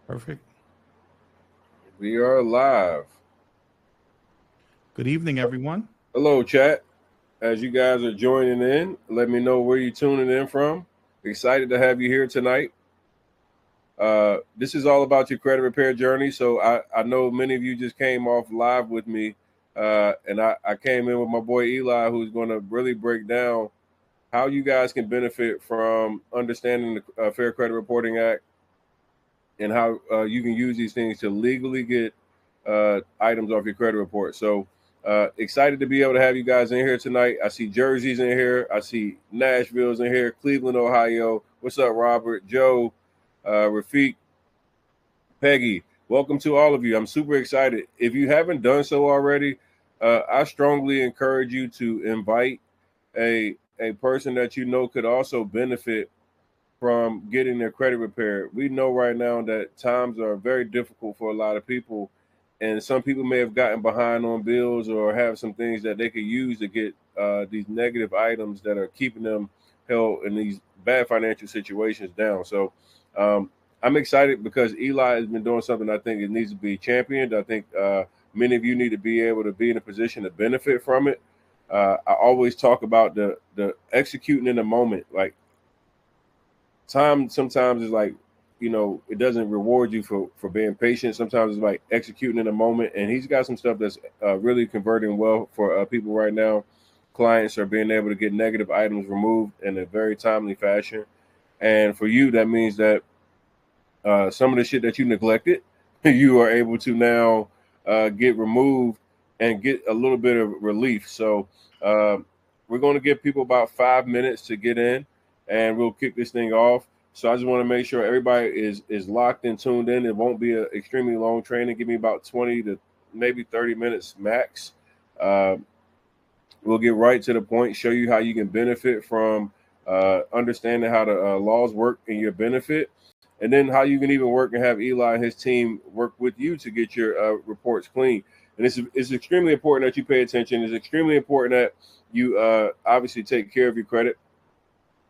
Perfect. We are live. Good evening, everyone. Hello, chat. As you guys are joining in, let me know where you're tuning in from. Excited to have you here tonight. This is all about your credit repair journey. So I know many of you just came off live with me, and I came in with my boy Eli, who's going to really break down how you guys can benefit from understanding the Fair Credit Reporting Act and how you can use these things to legally get items off your credit report. So excited to be able to have you guys in here tonight. I see Jersey's in here. I see Nashville's in here. Cleveland, Ohio. What's up, Robert, Joe, Rafiq, Peggy? Welcome to all of you. I'm super excited. If you haven't done so already, I strongly encourage you to invite a person that you know could also benefit from getting their credit repaired. We know right now that times are very difficult for a lot of people, and some people may have gotten behind on bills or have some things that they could use to get these negative items that are keeping them held in these bad financial situations down. So I'm excited because Eli has been doing something I think it needs to be championed. I think many of you need to be able to be in a position to benefit from it. I always talk about the executing in the moment. Like, time sometimes is like, it doesn't reward you for being patient. Sometimes it's like executing in a moment, and he's got some stuff that's really converting well for people right now. Clients are being able to get negative items removed in a very timely fashion, and for you, that means that some of the shit that you neglected, you are able to now get removed and get a little bit of relief. So we're going to give people about 5 minutes to get in, and we'll kick this thing off. So I just want to make sure everybody is locked and tuned in. It won't be an extremely long training. Give me about 20 to maybe 30 minutes max. We'll get right to the point, show you how you can benefit from understanding how the laws work in your benefit, and then how you can even work and have Eli and his team work with you to get your reports clean. And it's extremely important that you pay attention. It's extremely important that you obviously take care of your credit.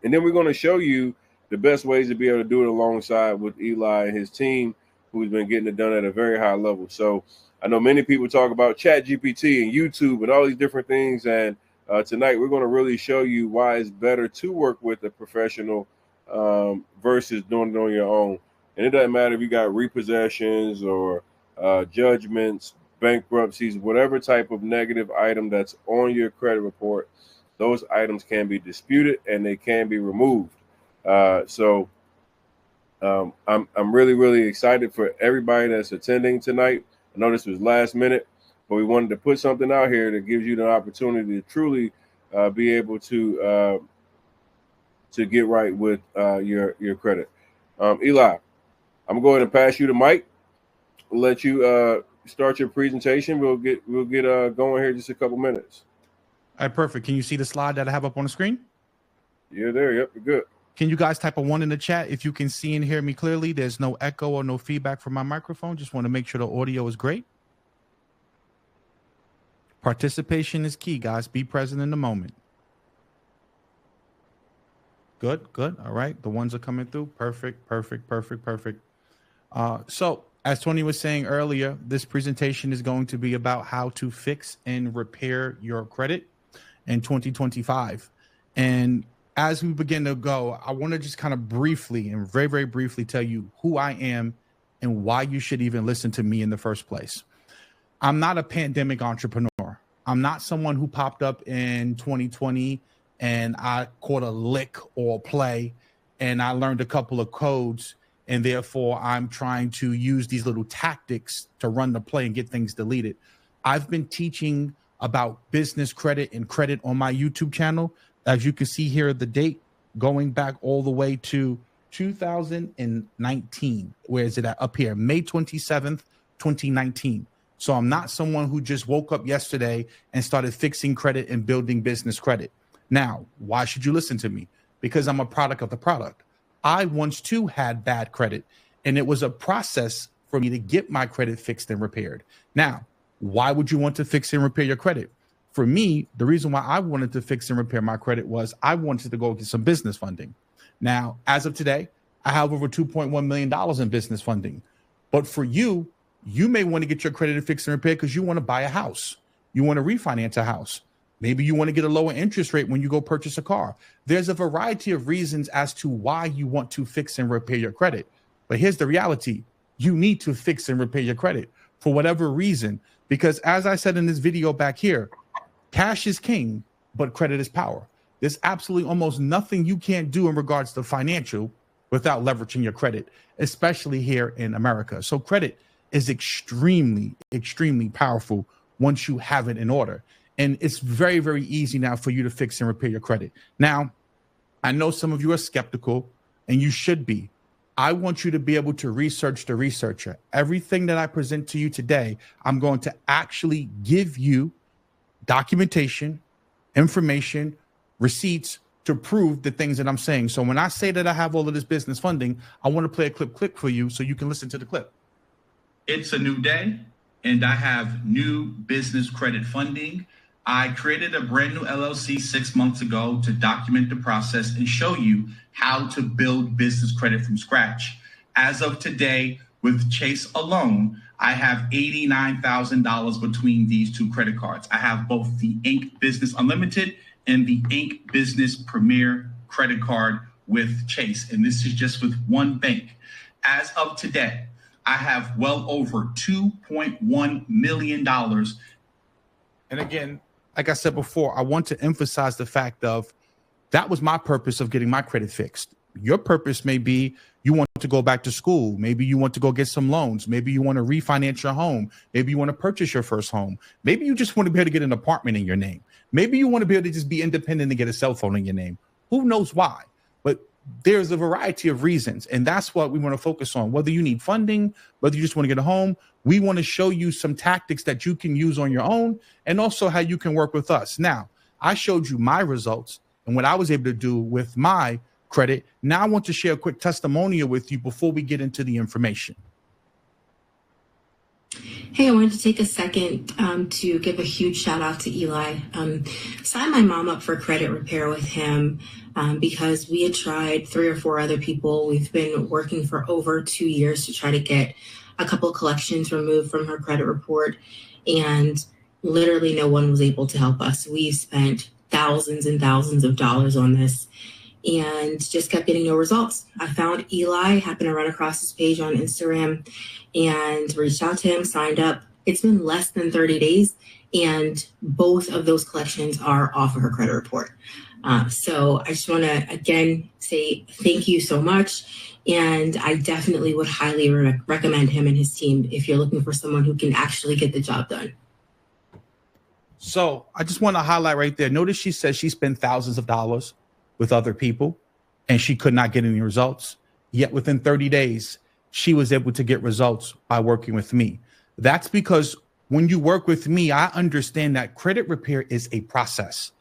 And then we're going to show you the best ways to be able to do it alongside with Eli and his team, who's been getting it done at a very high level. So I know many people talk about ChatGPT and YouTube and all these different things. And tonight we're going to really show you why it's better to work with a professional versus doing it on your own. And it doesn't matter if you got repossessions or judgments, bankruptcies, whatever type of negative item that's on your credit report, those items can be disputed and they can be removed. So I'm really, really excited for everybody that's attending tonight. I know this was last minute, but we wanted to put something out here that gives you the opportunity to truly be able to get right with your credit. Eli, I'm going to go ahead and pass you the mic. Let you start your presentation. We'll get going here in just a couple minutes. All right, perfect. Can you see the slide that I have up on the screen? You're there. Yep, you're good. Can you guys type a 1 in the chat if you can see and hear me clearly? There's no echo or no feedback from my microphone. Just want to make sure the audio is great. Participation is key, guys. Be present in the moment. Good. All right. The ones are coming through. Perfect. So as Tony was saying earlier, this presentation is going to be about how to fix and repair your credit in 2025. And as we begin to go, I want to just kind of briefly and very, very briefly tell you who I am and why you should even listen to me in the first place. I'm not a pandemic entrepreneur. I'm not someone who popped up in 2020 and I caught a lick or a play and I learned a couple of codes, and therefore I'm trying to use these little tactics to run the play and get things deleted. I've been teaching about business credit and credit on my YouTube channel. As you can see here, the date going back all the way to 2019. Where is it at? Up here, May 27th, 2019. So I'm not someone who just woke up yesterday and started fixing credit and building business credit. Now, why should you listen to me? Because I'm a product of the product. I once too had bad credit, and it was a process for me to get my credit fixed and repaired. Now, why would you want to fix and repair your credit? For me, the reason why I wanted to fix and repair my credit was I wanted to go get some business funding. Now, as of today, I have over $2.1 million in business funding. But for you, you may want to get your credit fixed and repaired because you want to buy a house. You want to refinance a house. Maybe you want to get a lower interest rate when you go purchase a car. There's a variety of reasons as to why you want to fix and repair your credit. But here's the reality. You need to fix and repair your credit for whatever reason. Because as I said in this video back here, cash is king, but credit is power. There's absolutely almost nothing you can't do in regards to financial without leveraging your credit, especially here in America. So credit is extremely, extremely powerful once you have it in order. And it's very, very easy now for you to fix and repair your credit. Now, I know some of you are skeptical, and you should be. I want you to be able to research the researcher. Everything that I present to you today, I'm going to actually give you documentation, information, receipts to prove the things that I'm saying. So when I say that I have all of this business funding, I want to play a clip for you so you can listen to the clip. It's a new day, and I have new business credit funding. I created a brand new LLC 6 months ago to document the process and show you how to build business credit from scratch. As of today, with Chase alone, I have $89,000 between these two credit cards. I have both the Inc. Business Unlimited and the Inc. Business Premier credit card with Chase. And this is just with one bank. As of today, I have well over $2.1 million. And again, like I said before, I want to emphasize the fact of that was my purpose of getting my credit fixed. Your purpose may be you want to go back to school. Maybe you want to go get some loans. Maybe you want to refinance your home. Maybe you want to purchase your first home. Maybe you just want to be able to get an apartment in your name. Maybe you want to be able to just be independent and get a cell phone in your name. Who knows why? But there's a variety of reasons, and that's what we want to focus on. Whether you need funding, whether you just want to get a home, we want to show you some tactics that you can use on your own and also how you can work with us. Now, I showed you my results and what I was able to do with my credit. Now I want to share a quick testimonial with you before we get into the information. Hey, I wanted to take a second to give a huge shout out to Eli. Signed my mom up for credit repair with him because we had tried 3 or 4 other people. We've been working for over 2 years to try to get a couple of collections removed from her credit report, and literally no one was able to help us. We spent thousands and thousands of dollars on this and just kept getting no results. I found Eli, happened to run across his page on Instagram and reached out to him, signed up. It's been less than 30 days, and both of those collections are off of her credit report. So I just want to, again, say thank you so much. And I definitely would highly recommend him and his team if you're looking for someone who can actually get the job done. So I just want to highlight right there. Notice she says she spent thousands of dollars with other people and she could not get any results. Yet within 30 days, she was able to get results by working with me. That's because when you work with me, I understand that credit repair is a process.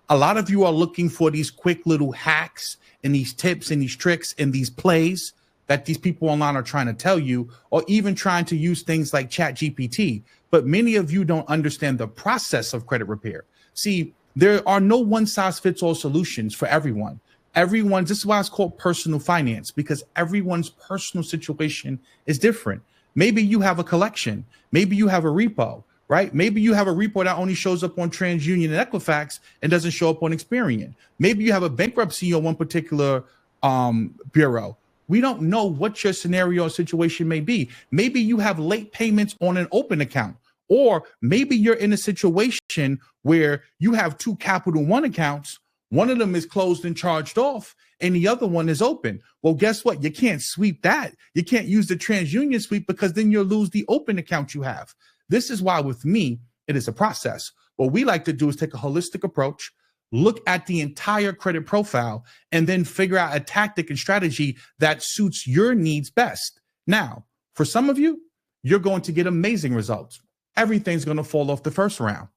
A lot of you are looking for these quick little hacks and these tips and these tricks and these plays that these people online are trying to tell you, or even trying to use things like ChatGPT. But many of you don't understand the process of credit repair. See, there are no one-size-fits-all solutions for everyone. This is why it's called personal finance, because everyone's personal situation is different. Maybe you have a collection. Maybe you have a repo, right? Maybe you have a repo that only shows up on TransUnion and Equifax and doesn't show up on Experian. Maybe you have a bankruptcy on one particular bureau. We don't know what your scenario or situation may be. Maybe you have late payments on an open account, or maybe you're in a situation where you have 2 Capital One accounts. One of them is closed and charged off, and the other one is open. Well, guess what? You can't sweep that. You can't use the TransUnion sweep because then you'll lose the open account you have. This is why with me, it is a process. What we like to do is take a holistic approach, look at the entire credit profile, and then figure out a tactic and strategy that suits your needs best. Now, for some of you, you're going to get amazing results. Everything's going to fall off the first round.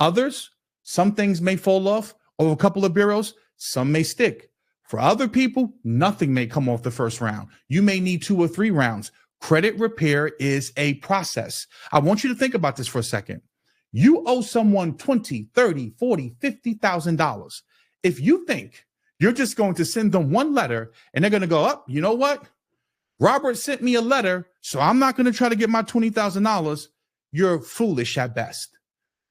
Others, some things may fall off over a couple of bureaus, some may stick. For other people, nothing may come off the first round. You may need 2 or 3 rounds. Credit repair is a process. I want you to think about this for a second. You owe someone $20, $30, $40, $50,000. If you think you're just going to send them one letter and they're going to go, oh, you know what? Robert sent me a letter, so I'm not going to try to get my $20,000. You're foolish at best.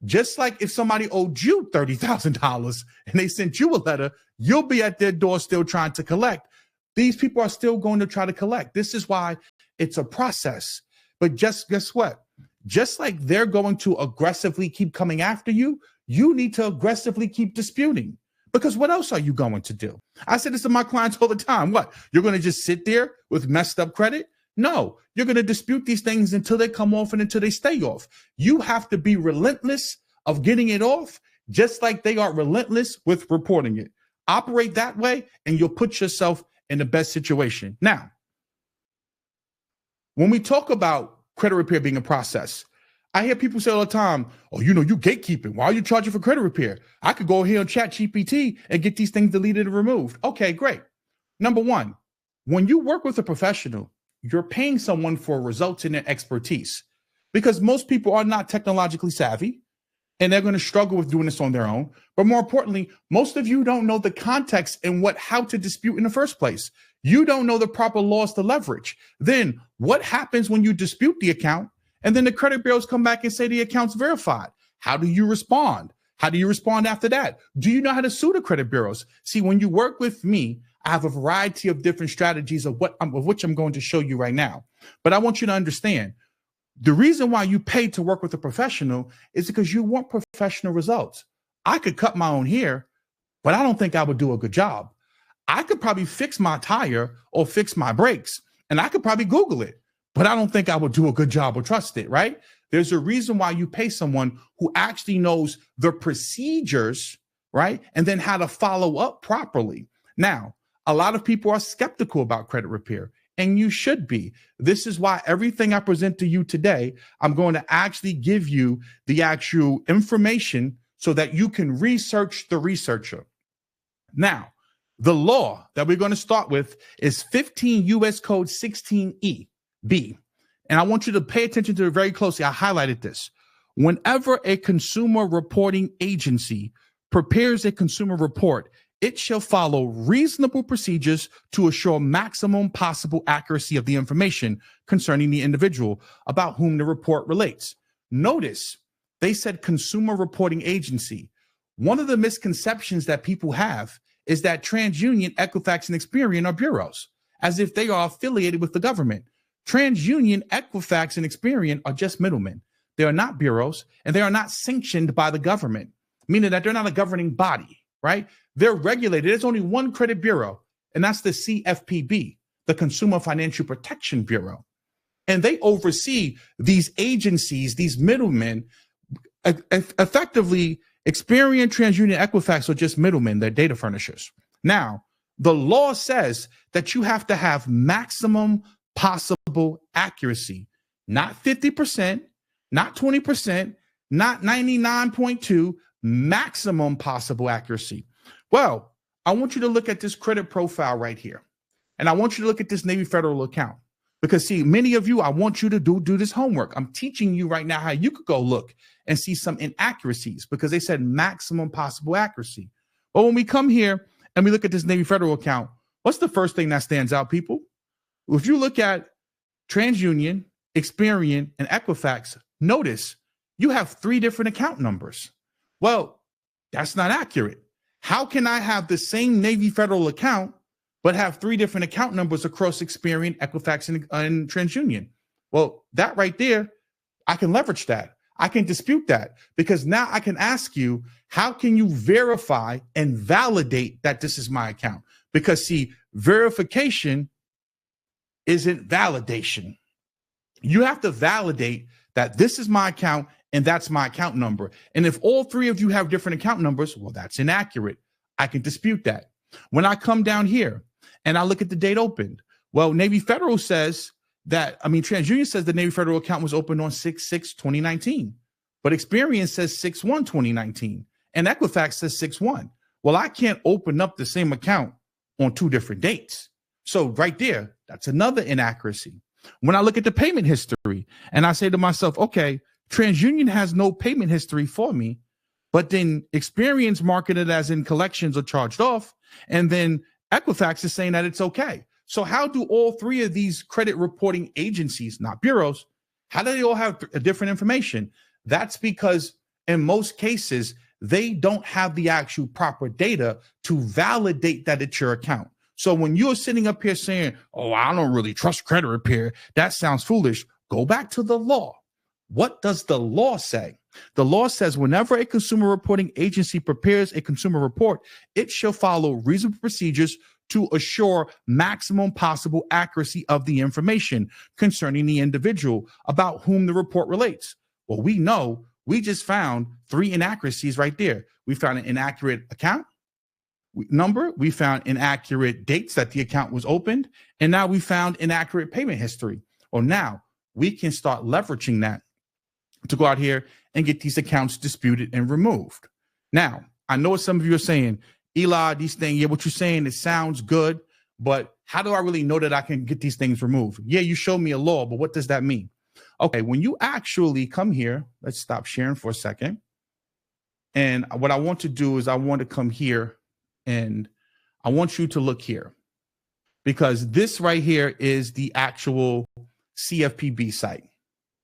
Just like if somebody owed you $30,000 and they sent you a letter, you'll be at their door still trying to collect. These people are still going to try to collect. This is why it's a process. But just guess what? Just like they're going to aggressively keep coming after you, you need to aggressively keep disputing. Because what else are you going to do? I say this to my clients all the time. What? You're going to just sit there with messed up credit? No, you're going to dispute these things until they come off and until they stay off. You have to be relentless of getting it off, just like they are relentless with reporting it. Operate that way, and you'll put yourself in the best situation. Now, when we talk about credit repair being a process, I hear people say all the time, oh, you gatekeeping. Why are you charging for credit repair? I could go here on ChatGPT and get these things deleted and removed. Okay, great. Number one, when you work with a professional, you're paying someone for results in their expertise, because most people are not technologically savvy and they're going to struggle with doing this on their own. But more importantly, most of you don't know the context and how to dispute in the first place. You don't know the proper laws to leverage. Then what happens when you dispute the account and then the credit bureaus come back and say the account's verified? How do you respond? How do you respond after that? Do you know how to sue the credit bureaus? See, when you work with me, I have a variety of different strategies of which I'm going to show you right now. But I want you to understand, the reason why you pay to work with a professional is because you want professional results. I could cut my own hair, but I don't think I would do a good job. I could probably fix my tire or fix my brakes, and I could probably Google it, but I don't think I would do a good job or trust it, right? There's a reason why you pay someone who actually knows the procedures, right? And then how to follow up properly. Now, a lot of people are skeptical about credit repair, and you should be. This is why everything I present to you today, I'm going to actually give you the actual information so that you can research the researcher. Now, the law that we're going to start with is 15 U.S. Code 16E B. And I want you to pay attention to it very closely. I highlighted this. Whenever a consumer reporting agency prepares a consumer report, it shall follow reasonable procedures to assure maximum possible accuracy of the information concerning the individual about whom the report relates. Notice they said consumer reporting agency. One of the misconceptions that people have is that TransUnion, Equifax, and Experian are bureaus, as if they are affiliated with the government. TransUnion, Equifax, and Experian are just middlemen. They are not bureaus, and they are not sanctioned by the government, meaning that they're not a governing body, right? They're regulated. There's only one credit bureau, and that's the CFPB, the Consumer Financial Protection Bureau. And they oversee these agencies, these middlemen. Effectively, Experian, TransUnion, Equifax are just middlemen. They're data furnishers. Now, the law says that you have to have maximum possible accuracy, not 50%, not 20%, not 99.2, maximum possible accuracy. Well, I want you to look at this credit profile right here. And I want you to look at this Navy Federal account. Because see, many of you, I want you to do this homework. I'm teaching you right now how you could go look and see some inaccuracies, because they said maximum possible accuracy. But when we come here and we look at this Navy Federal account, what's the first thing that stands out, people? If you look at TransUnion, Experian, and Equifax, notice you have 3 different account numbers. Well, that's not accurate. How can I have the same Navy Federal account but have 3 different account numbers across Experian, Equifax, and TransUnion? Well, that right there, I can leverage that. I can dispute that, because now I can ask you, how can you verify and validate that this is my account? Because see, verification isn't validation. You have to validate that this is my account and that's my account number. And if all 3 of you have different account numbers, well, that's inaccurate. I can dispute that. When I come down here and I look at the date opened, well, Navy Federal says that, TransUnion says the Navy Federal account was opened on 6/6/2019, but Experian says 6/1/2019, and Equifax says 6/1. Well, I can't open up the same account on 2 different dates. So right there, that's another inaccuracy. When I look at the payment history and I say to myself, okay, TransUnion has no payment history for me, but then Experian's marketed as in collections or charged off, and then Equifax is saying that it's okay. So how do all three of these credit reporting agencies, not bureaus, how do they all have different information? That's because in most cases, they don't have the actual proper data to validate that it's your account. So when you're sitting up here saying, oh, I don't really trust credit repair, that sounds foolish. Go back to the law. What does the law say? The law says whenever a consumer reporting agency prepares a consumer report, it shall follow reasonable procedures to assure maximum possible accuracy of the information concerning the individual about whom the report relates. Well, we know we just found 3 inaccuracies right there. We found an inaccurate account number, we found inaccurate dates that the account was opened, and now we found inaccurate payment history. Well, now we can start leveraging that to go out here and get these accounts disputed and removed. Now, I know what some of you are saying, Eli, these things, yeah, what you're saying, it sounds good, but how do I really know that I can get these things removed? Yeah, you showed me a law, but what does that mean? Okay, when you actually come here, let's stop sharing for a second. And what I want to do is I want to come here and I want you to look here, because this right here is the actual CFPB site.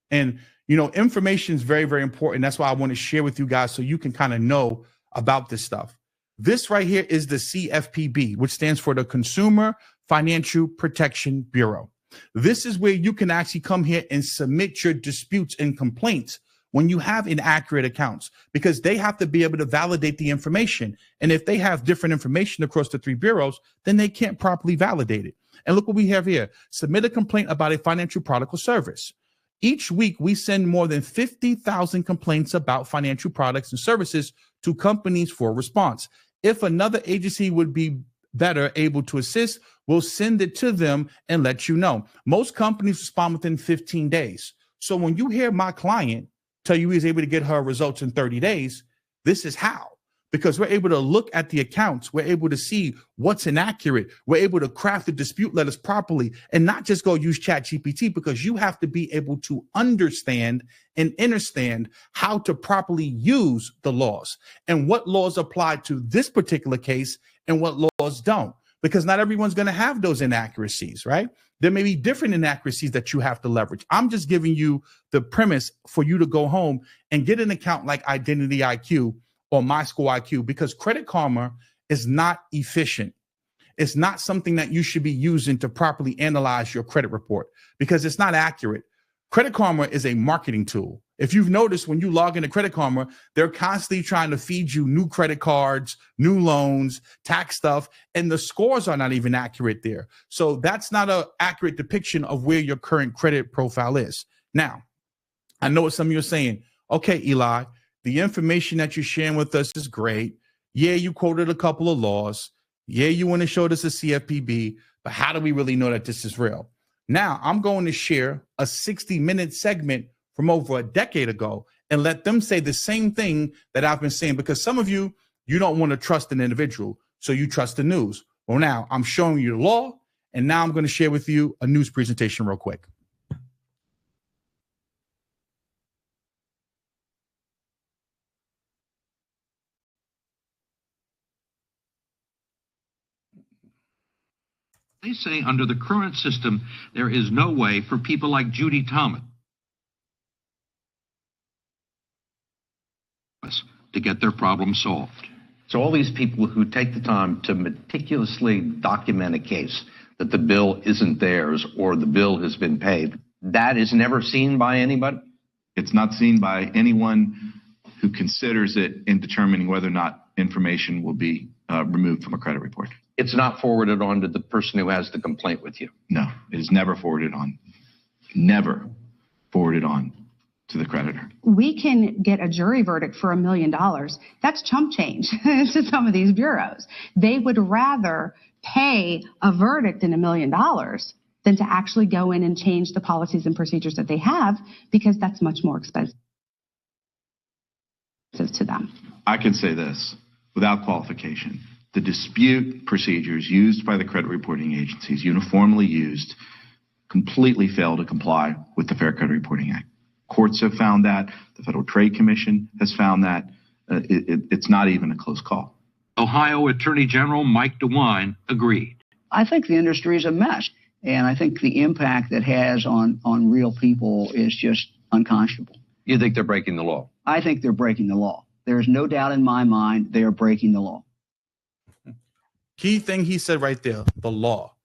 And, you know, information is very, very important. That's why I want to share with you guys so you can kind of know about this stuff. This right here is the CFPB, which stands for the Consumer Financial Protection Bureau. This is where you can actually come here and submit your disputes and complaints when you have inaccurate accounts, because they have to be able to validate the information. And if they have different information across the 3 bureaus, then they can't properly validate it. And look what we have here. Submit a complaint about a financial product or service. Each week, we send more than 50,000 complaints about financial products and services to companies for response. If another agency would be better able to assist, we'll send it to them and let you know. Most companies respond within 15 days. So when you hear my client tell you he's able to get her results in 30 days, this is how. Because we're able to look at the accounts. We're able to see what's inaccurate. We're able to craft the dispute letters properly and not just go use ChatGPT, because you have to be able to understand and understand how to properly use the laws and what laws apply to this particular case and what laws don't, because not everyone's going to have those inaccuracies, right? There may be different inaccuracies that you have to leverage. I'm just giving you the premise for you to go home and get an account like Identity IQ or My School IQ, because Credit Karma is not efficient. It's not something that you should be using to properly analyze your credit report, because it's not accurate. Credit Karma is a marketing tool. If you've noticed, when you log into Credit Karma, they're constantly trying to feed you new credit cards, new loans, tax stuff, and the scores are not even accurate there. So that's not an accurate depiction of where your current credit profile is. Now, I know what some of you are saying. Okay, Eli, the information that you're sharing with us is great. Yeah, you quoted a couple of laws. Yeah, you want to show us a CFPB, but how do we really know that this is real? Now, I'm going to share a 60-minute segment from over a decade ago and let them say the same thing that I've been saying, because some of you, you don't want to trust an individual, so you trust the news. Well, now I'm showing you the law, and now I'm going to share with you a news presentation real quick. They say under the current system, there is no way for people like Judy Thomas to get their problem solved. So all these people who take the time to meticulously document a case that the bill isn't theirs or the bill has been paid, that is never seen by anybody? It's not seen by anyone who considers it in determining whether or not information will be removed from a credit report. It's not forwarded on to the person who has the complaint with you? No, it is never forwarded on. Never forwarded on to the creditor. We can get a jury verdict for $1 million. That's chump change to some of these bureaus. They would rather pay a verdict in $1 million than to actually go in and change the policies and procedures that they have, because that's much more expensive to them. I can say this without qualification. The dispute procedures used by the credit reporting agencies, uniformly used, completely fail to comply with the Fair Credit Reporting Act. Courts have found that. The Federal Trade Commission has found that. It's not even a close call. Ohio Attorney General Mike DeWine agreed. I think the industry is a mess. And I think the impact it has on real people is just unconscionable. You think they're breaking the law? I think they're breaking the law. There's no doubt in my mind they are breaking the law. Key thing he said right there, the law.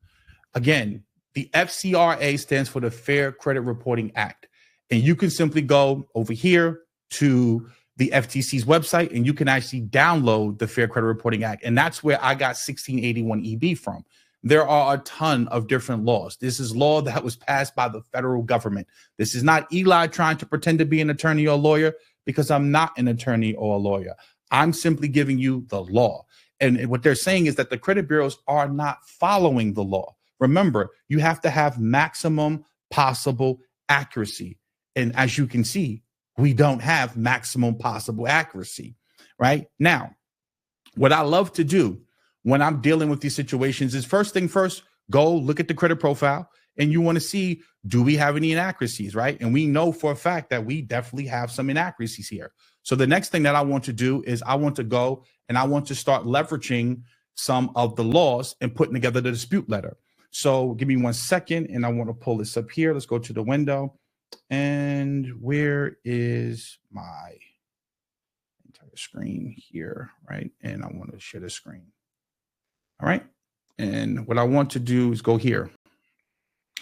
Again, the FCRA stands for the Fair Credit Reporting Act. And you can simply go over here to the FTC's website and you can actually download the Fair Credit Reporting Act. And that's where I got 1681EB from. There are a ton of different laws. This is law that was passed by the federal government. This is not Eli trying to pretend to be an attorney or a lawyer, because I'm not an attorney or a lawyer. I'm simply giving you the law. And what they're saying is that the credit bureaus are not following the law. Remember, you have to have maximum possible accuracy. And as you can see, we don't have maximum possible accuracy, right? Now, what I love to do when I'm dealing with these situations is first thing first, go look at the credit profile and you want to see, do we have any inaccuracies, right? And we know for a fact that we definitely have some inaccuracies here. So the next thing that I want to do is I want to go and I want to start leveraging some of the laws and putting together the dispute letter. So give me 1 second and I want to pull this up here. Let's go to the window. And where is my entire screen here, right? And I want to share the screen. All right. And what I want to do is go here.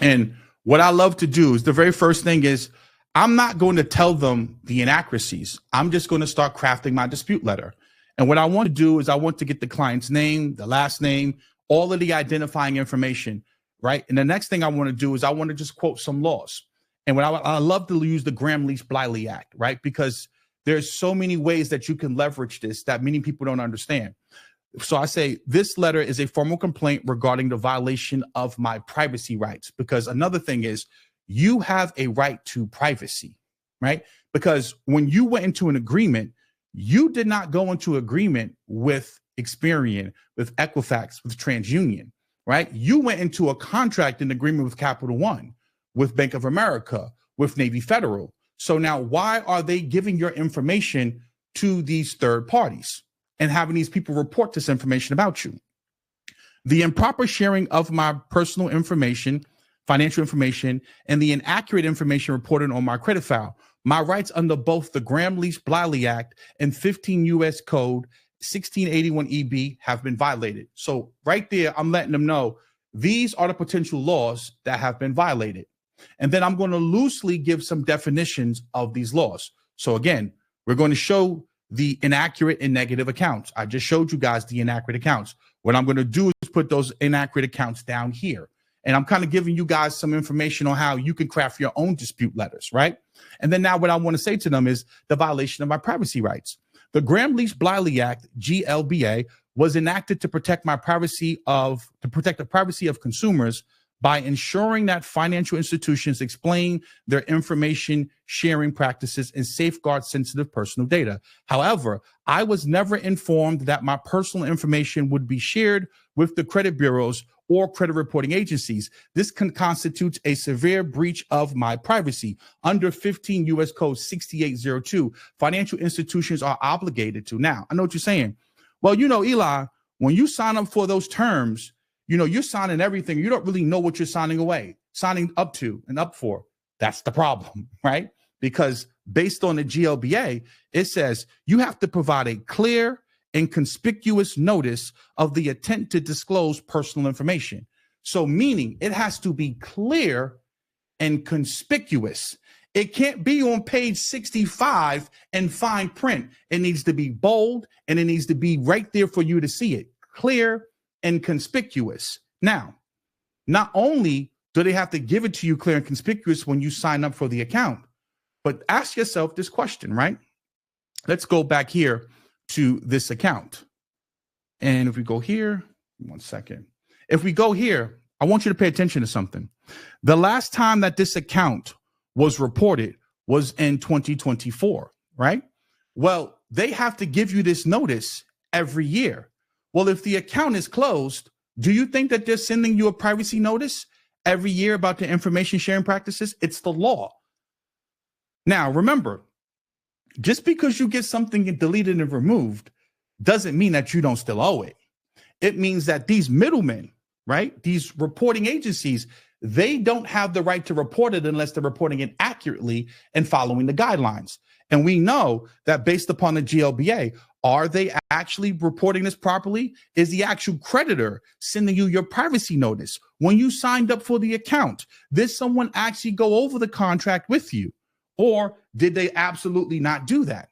And what I love to do is the very first thing is I'm not going to tell them the inaccuracies. I'm just going to start crafting my dispute letter. And what I want to do is I want to get the client's name, the last name, all of the identifying information, right? And the next thing I want to do is I want to just quote some laws. And what I love to use the Gramm-Leach-Bliley Act, right? Because there's so many ways that you can leverage this that many people don't understand. So I say this letter is a formal complaint regarding the violation of my privacy rights, because another thing is you have a right to privacy, right? Because when you went into an agreement, you did not go into agreement with Experian, with Equifax, with TransUnion, right? You went into a contract and agreement with Capital One, with Bank of America, with Navy Federal. So now why are they giving your information to these third parties and having these people report this information about you? The improper sharing of my personal information, financial information, and the inaccurate information reported on my credit file. My rights under both the Gramm-Leach-Bliley Act and 15 U.S. Code 1681EB have been violated. So right there, I'm letting them know these are the potential laws that have been violated. And then I'm going to loosely give some definitions of these laws. So again, we're going to show the inaccurate and negative accounts. I just showed you guys the inaccurate accounts. What I'm going to do is put those inaccurate accounts down here. And I'm kind of giving you guys some information on how you can craft your own dispute letters, right? And then now what I want to say to them is the violation of my privacy rights. The Gramm-Leach-Bliley Act, GLBA, was enacted to protect the privacy of consumers by ensuring that financial institutions explain their information sharing practices and safeguard sensitive personal data. However, I was never informed that my personal information would be shared with the credit bureaus or credit reporting agencies. This constitutes a severe breach of my privacy. Under 15 U.S. Code 6802, financial institutions are obligated to. Now, I know what you're saying. Well, you know, Eli, when you sign up for those terms, you know, you're signing everything. You don't really know what you're signing up to and up for. That's the problem, right? Because based on the GLBA, it says you have to provide a clear and conspicuous notice of the intent to disclose personal information. So meaning it has to be clear and conspicuous. It can't be on page 65 in fine print. It needs to be bold and it needs to be right there for you to see it. Clear and conspicuous. Now, not only do they have to give it to you clear and conspicuous when you sign up for the account, but ask yourself this question, right? Let's go back here to this account. And if we go here, 1 second. If we go here, I want you to pay attention to something. The last time that this account was reported was in 2024, right? Well, they have to give you this notice every year. Well, if the account is closed, do you think that they're sending you a privacy notice every year about the information sharing practices? It's the law. Now, remember, just because you get something deleted and removed doesn't mean that you don't still owe it. It means that these middlemen right? These reporting agencies, they don't have the right to report it unless they're reporting it accurately and following the guidelines. And we know that based upon the GLBA, are they actually reporting this properly? Is the actual creditor sending you your privacy notice? When you signed up for the account, did someone actually go over the contract with you? Or did they absolutely not do that?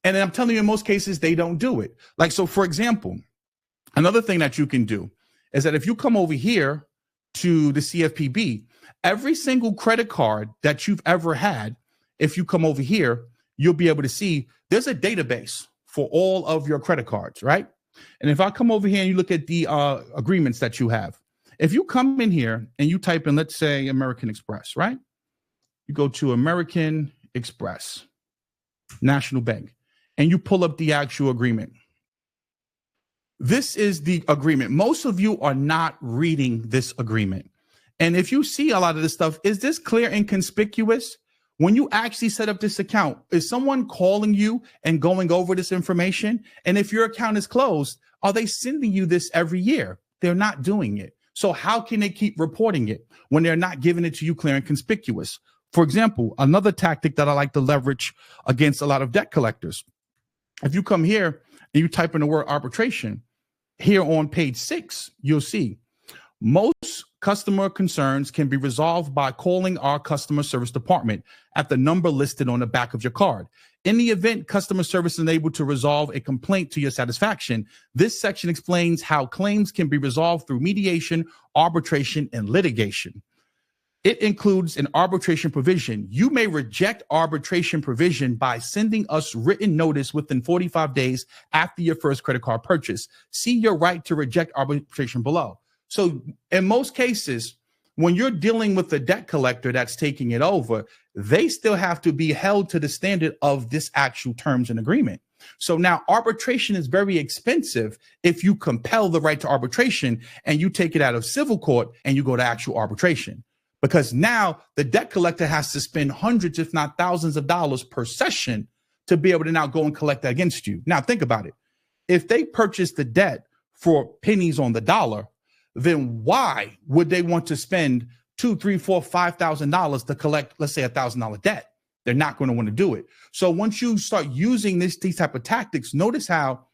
And I'm telling you, in most cases, they don't do it. Like, so for example, another thing that you can do is that if you come over here to the CFPB, every single credit card that you've ever had, if you come over here, you'll be able to see there's a database for all of your credit cards, right? And if I come over here and you look at the agreements that you have, if you come in here and you type in, let's say, American Express, right? You go to American Express, National Bank, and you pull up the actual agreement. This is the agreement. Most of you are not reading this agreement. And if you see a lot of this stuff, is this clear and conspicuous? When you actually set up this account, is someone calling you and going over this information? And if your account is closed, are they sending you this every year? They're not doing it. So how can they keep reporting it when they're not giving it to you clear and conspicuous? For example, another tactic that I like to leverage against a lot of debt collectors. If you come here and you type in the word arbitration, here on page 6, you'll see most customer concerns can be resolved by calling our customer service department at the number listed on the back of your card. In the event customer service is unable to resolve a complaint to your satisfaction, this section explains how claims can be resolved through mediation, arbitration, and litigation. It includes an arbitration provision. You may reject arbitration provision by sending us written notice within 45 days after your first credit card purchase. See your right to reject arbitration below. So in most cases, when you're dealing with the debt collector that's taking it over, they still have to be held to the standard of this actual terms and agreement. So now arbitration is very expensive if you compel the right to arbitration and you take it out of civil court and you go to actual arbitration. Because now the debt collector has to spend hundreds, if not thousands of dollars per session to be able to now go and collect that against you. Now think about it. If they purchase the debt for pennies on the dollar, then why would they want to spend $2,000, $3,000, $4,000, $5,000 to collect, let's say, $1,000 debt? They're not going to want to do it. So once you start using these type of tactics, notice how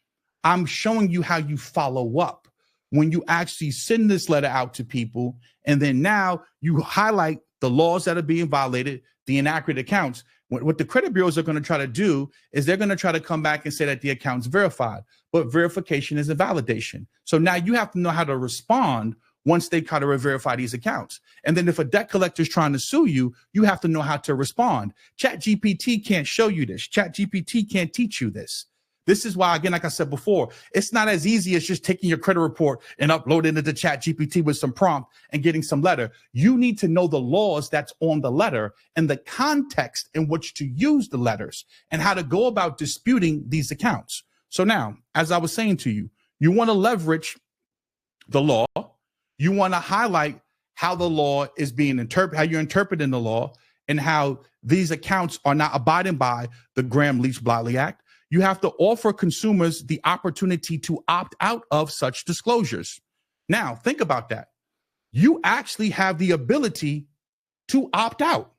I'm showing you how you follow up when you actually send this letter out to people. And then now you highlight the laws that are being violated, the inaccurate accounts. What the credit bureaus are going to try to do is they're going to try to come back and say that the account's verified, but verification is a validation. So now you have to know how to respond once they try to verify these accounts. And then if a debt collector is trying to sue you, you have to know how to respond. ChatGPT can't show you this. ChatGPT can't teach you this. This is why, again, like I said before, it's not as easy as just taking your credit report and uploading it to ChatGPT with some prompt and getting some letter. You need to know the laws that's on the letter and the context in which to use the letters and how to go about disputing these accounts. So now, as I was saying to you, you want to leverage the law. You want to highlight how the law is being interpreted, how you're interpreting the law, and how these accounts are not abiding by the Graham-Leach-Bliley Act. You have to offer consumers the opportunity to opt out of such disclosures. Now, think about that. You actually have the ability to opt out.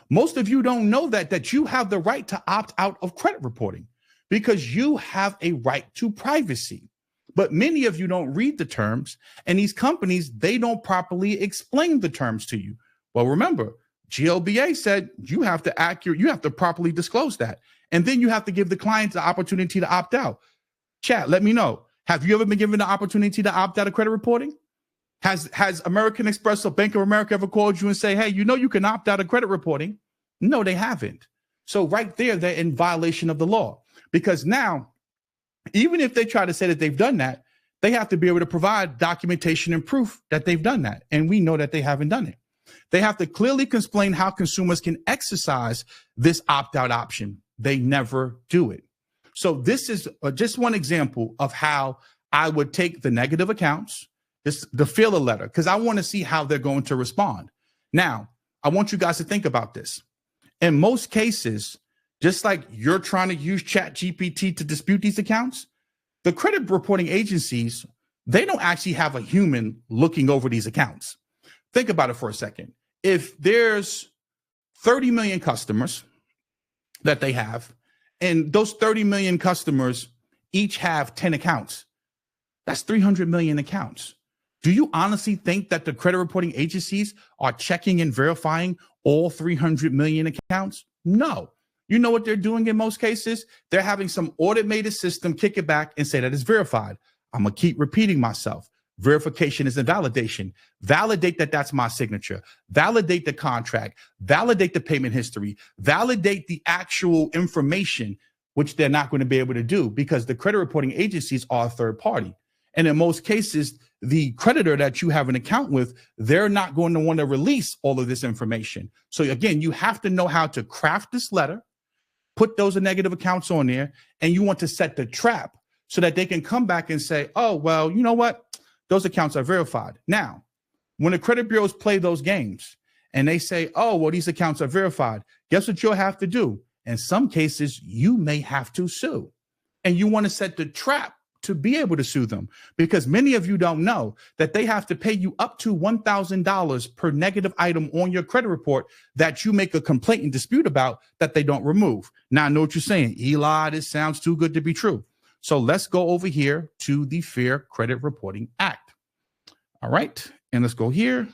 Most of you don't know that you have the right to opt out of credit reporting because you have a right to privacy. But many of you don't read the terms, and these companies, they don't properly explain the terms to you. Well, remember, GLBA said you have to properly disclose that. And then you have to give the client the opportunity to opt out. Chat, let me know. Have you ever been given the opportunity to opt out of credit reporting? Has American Express or Bank of America ever called you and say, hey, you can opt out of credit reporting? No, they haven't. So right there, they're in violation of the law. Because now, even if they try to say that they've done that, they have to be able to provide documentation and proof that they've done that. And we know that they haven't done it. They have to clearly explain how consumers can exercise this opt-out option. They never do it. So this is just one example of how I would take the negative accounts, the filler letter, because I want to see how they're going to respond. Now, I want you guys to think about this. In most cases, just like you're trying to use ChatGPT to dispute these accounts, the credit reporting agencies, they don't actually have a human looking over these accounts. Think about it for a second. If there's 30 million customers that they have, and those 30 million customers each have 10 accounts, that's 300 million accounts. Do you honestly think that the credit reporting agencies are checking and verifying all 300 million accounts? No. You know what they're doing in most cases? They're having some automated system kick it back and say that it's verified. I'm going to keep repeating myself. Verification is a validation. Validate that that's my signature. Validate the contract. Validate the payment history. Validate the actual information, which they're not going to be able to do because the credit reporting agencies are a third party. And in most cases, the creditor that you have an account with, they're not going to want to release all of this information. So again, you have to know how to craft this letter, put those negative accounts on there, and you want to set the trap so that they can come back and say, oh, well, you know what? Those accounts are verified. Now, when the credit bureaus play those games and they say, oh, well, these accounts are verified, guess what you'll have to do? In some cases, you may have to sue. And you want to set the trap to be able to sue them, because many of you don't know that they have to pay you up to $1,000 per negative item on your credit report that you make a complaint and dispute about that they don't remove. Now, I know what you're saying. Eli, this sounds too good to be true. So let's go over here to the Fair Credit Reporting Act. All right. And let's go here.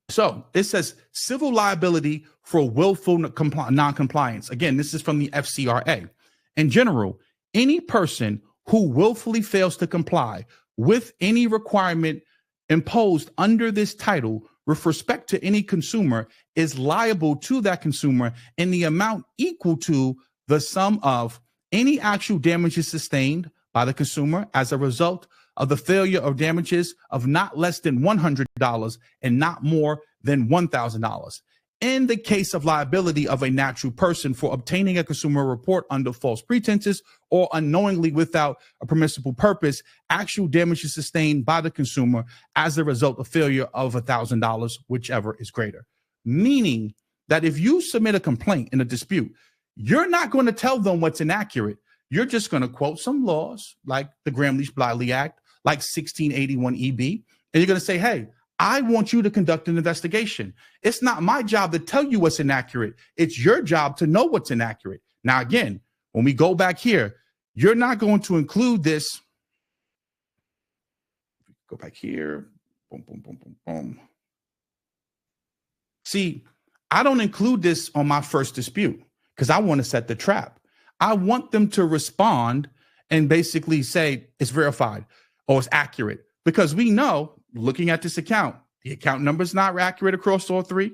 So it says civil liability for willful noncompliance. Again, this is from the FCRA. In general, any person who willfully fails to comply with any requirement imposed under this title with respect to any consumer is liable to that consumer in the amount equal to the sum of any actual damages sustained by the consumer as a result of the failure of damages of not less than $100 and not more than $1,000. In the case of liability of a natural person for obtaining a consumer report under false pretenses or unknowingly without a permissible purpose, actual damage is sustained by the consumer as a result of failure of $1,000, whichever is greater. Meaning that if you submit a complaint in a dispute, you're not going to tell them what's inaccurate. You're just going to quote some laws like the Gramm-Leach-Bliley Act, like 1681 EB, and you're going to say, hey, I want you to conduct an investigation. It's not my job to tell you what's inaccurate. It's your job to know what's inaccurate. Now, again, when we go back here, you're not going to include this. Go back here. Boom, boom, boom, boom, boom. See, I don't include this on my first dispute because I want to set the trap. I want them to respond and basically say it's verified or it's accurate, because we know, looking at this account, the account number is not accurate across all three.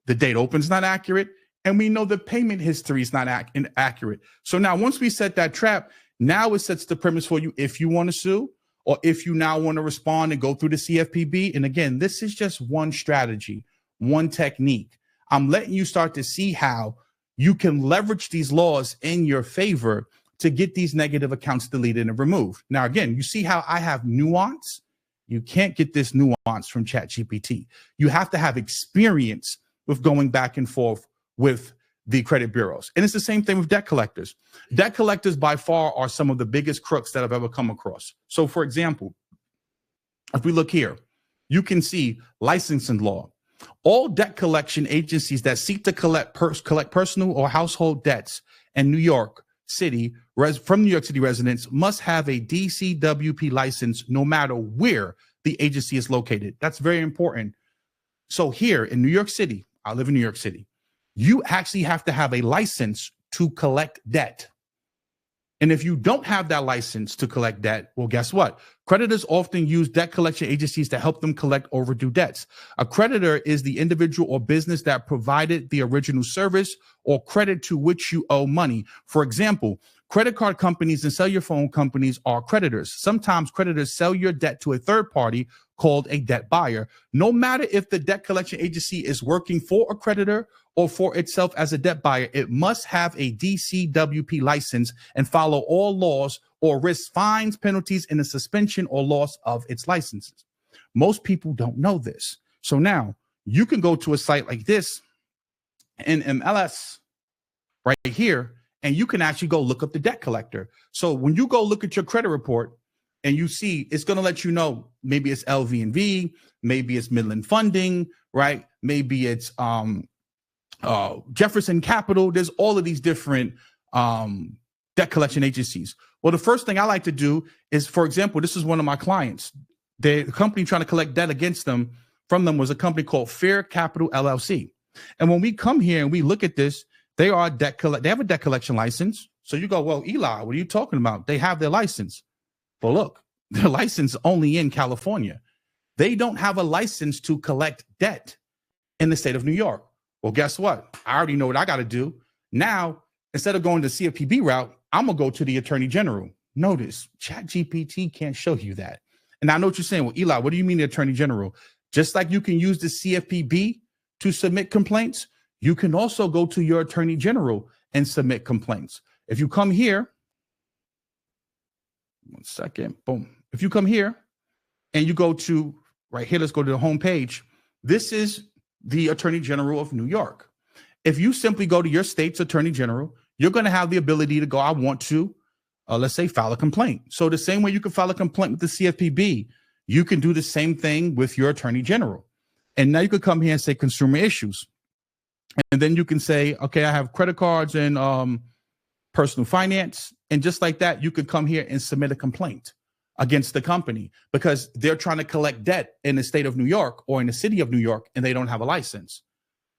The date open is not accurate. And we know the payment history is not accurate. So now once we set that trap, now it sets the premise for you if you want to sue or if you now want to respond and go through the CFPB. And again, this is just one strategy, one technique. I'm letting you start to see how you can leverage these laws in your favor to get these negative accounts deleted and removed. Now, again, you see how I have nuance? You can't get this nuance from ChatGPT. You have to have experience with going back and forth with the credit bureaus. And it's the same thing with debt collectors. Debt collectors by far are some of the biggest crooks that I've ever come across. So for example, if we look here, you can see licensing law. All debt collection agencies that seek to collect personal or household debts in New York City from New York City residents must have a DCWP license no matter where the agency is located. That's very important. So here in New York City, I live in New York City, you actually have to have a license to collect debt. And if you don't have that license to collect debt, well, guess what? Creditors often use debt collection agencies to help them collect overdue debts. A creditor is the individual or business that provided the original service or credit to which you owe money. For example, credit card companies and cellular phone companies are creditors. Sometimes creditors sell your debt to a third party called a debt buyer. No matter if the debt collection agency is working for a creditor or for itself as a debt buyer, it must have a DCWP license and follow all laws or risk fines, penalties, and a suspension or loss of its licenses. Most people don't know this. So now you can go to a site like this in MLS right here, and you can actually go look up the debt collector. So when you go look at your credit report and you see, it's going to let you know, maybe it's LV&V, maybe it's Midland Funding, right? Maybe it's Jefferson Capital. There's all of these different debt collection agencies. Well, the first thing I like to do is, for example, this is one of my clients. The company trying to collect debt against them from them was a company called Fair Capital LLC. And when we come here and we look at this, they have a debt collection license. So you go, well, Eli, what are you talking about? They have their license. But look, their license only in California. They don't have a license to collect debt in the state of New York. Well, guess what? I already know what I got to do. Now, instead of going the CFPB route, I'm going to go to the Attorney General. Notice, ChatGPT can't show you that. And I know what you're saying. Well, Eli, what do you mean the Attorney General? Just like you can use the CFPB to submit complaints, you can also go to your Attorney General and submit complaints. If you come here, one second, boom. If you come here and you go to right here, let's go to the home page. This is the Attorney General of New York. If you simply go to your state's Attorney General, you're going to have the ability to go, I want to, let's say, file a complaint. So the same way you can file a complaint with the CFPB, you can do the same thing with your Attorney General. And now you could come here and say consumer issues. And then you can say, okay, I have credit cards and personal finance. And just like that, you could come here and submit a complaint against the company because they're trying to collect debt in the state of New York or in the city of New York, and they don't have a license.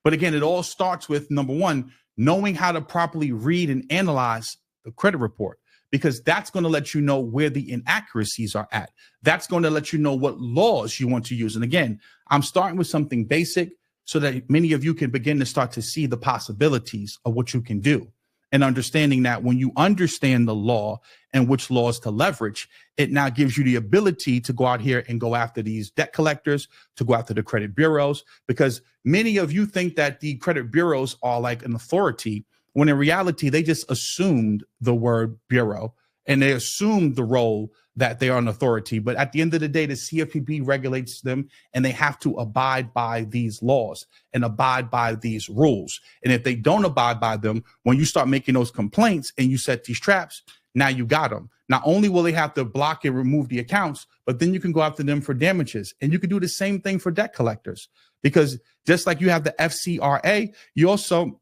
But again, it all starts with, number one, knowing how to properly read and analyze the credit report, because that's going to let you know where the inaccuracies are at. That's going to let you know what laws you want to use. And again, I'm starting with something basic so that many of you can begin to start to see the possibilities of what you can do. And understanding that when you understand the law and which laws to leverage, it now gives you the ability to go out here and go after these debt collectors, to go after the credit bureaus, because many of you think that the credit bureaus are like an authority, when in reality, they just assumed the word bureau and they assumed the role that they are an authority. But at the end of the day, the CFPB regulates them and they have to abide by these laws and abide by these rules. And if they don't abide by them, when you start making those complaints and you set these traps, now you got them. Not only will they have to block and remove the accounts, but then you can go after them for damages. And you can do the same thing for debt collectors, because just like you have the FCRA, you also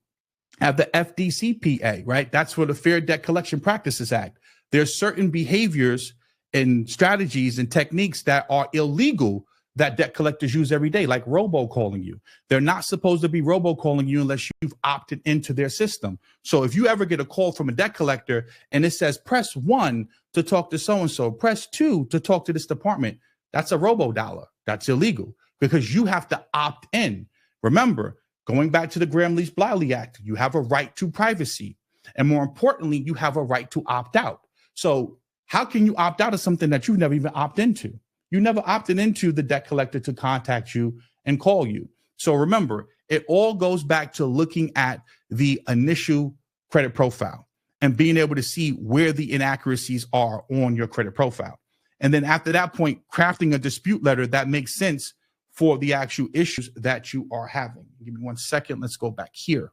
have the FDCPA, right? That's for the Fair Debt Collection Practices Act. There's certain behaviors and strategies and techniques that are illegal that debt collectors use every day, like robocalling you. They're not supposed to be robocalling you unless you've opted into their system. So if you ever get a call from a debt collector and it says, press 1 to talk to so-and-so, press 2 to talk to this department, that's a robo-dollar. That's illegal because you have to opt in. Remember, going back to the Gramm-Leach-Bliley Act, you have a right to privacy. And more importantly, you have a right to opt out. So how can you opt out of something that you've never even opted into? You never opted into the debt collector to contact you and call you. So remember, it all goes back to looking at the initial credit profile and being able to see where the inaccuracies are on your credit profile. And then after that point, crafting a dispute letter that makes sense for the actual issues that you are having. Give me 1 second. Let's go back here,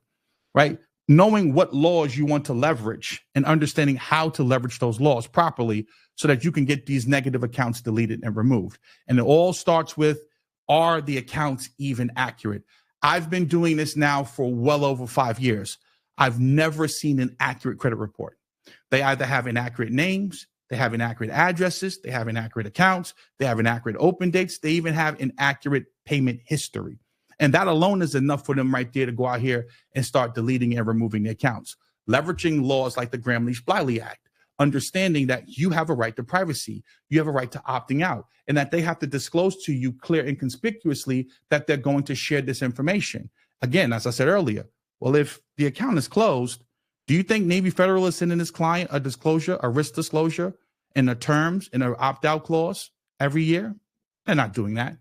right? Knowing what laws you want to leverage and understanding how to leverage those laws properly so that you can get these negative accounts deleted and removed. And it all starts with, are the accounts even accurate? I've been doing this now for well over 5 years. I've never seen an accurate credit report. They either have inaccurate names, they have inaccurate addresses, they have inaccurate accounts, they have inaccurate open dates, they even have inaccurate payment history. And that alone is enough for them right there to go out here and start deleting and removing the accounts. Leveraging laws like the Gramm-Leach-Bliley Act, understanding that you have a right to privacy, you have a right to opting out, and that they have to disclose to you clear and conspicuously that they're going to share this information. Again, as I said earlier, well, if the account is closed, do you think Navy Federal is sending this client a disclosure, a risk disclosure in the terms, in an opt-out clause every year? They're not doing that.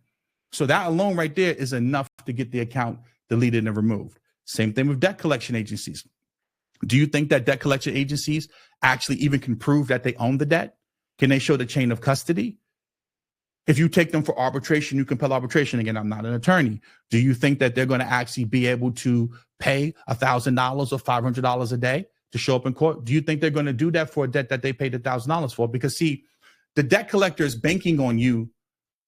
So that alone right there is enough to get the account deleted and removed. Same thing with debt collection agencies. Do you think that debt collection agencies actually even can prove that they own the debt? Can they show the chain of custody? If you take them for arbitration, you compel arbitration. Again, I'm not an attorney. Do you think that they're going to actually be able to pay $1,000 or $500 a day to show up in court? Do you think they're going to do that for a debt that they paid $1,000 for? Because see, the debt collector is banking on you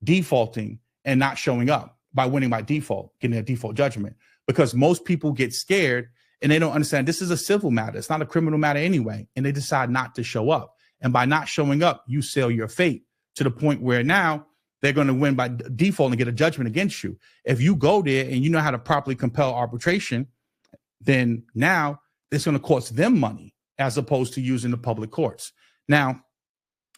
defaulting and not showing up by winning by default, getting a default judgment, because most people get scared and they don't understand this is a civil matter. It's not a criminal matter anyway. And they decide not to show up. And by not showing up, you seal your fate to the point where now they're going to win by default and get a judgment against you. If you go there and you know how to properly compel arbitration, then now it's going to cost them money as opposed to using the public courts. Now,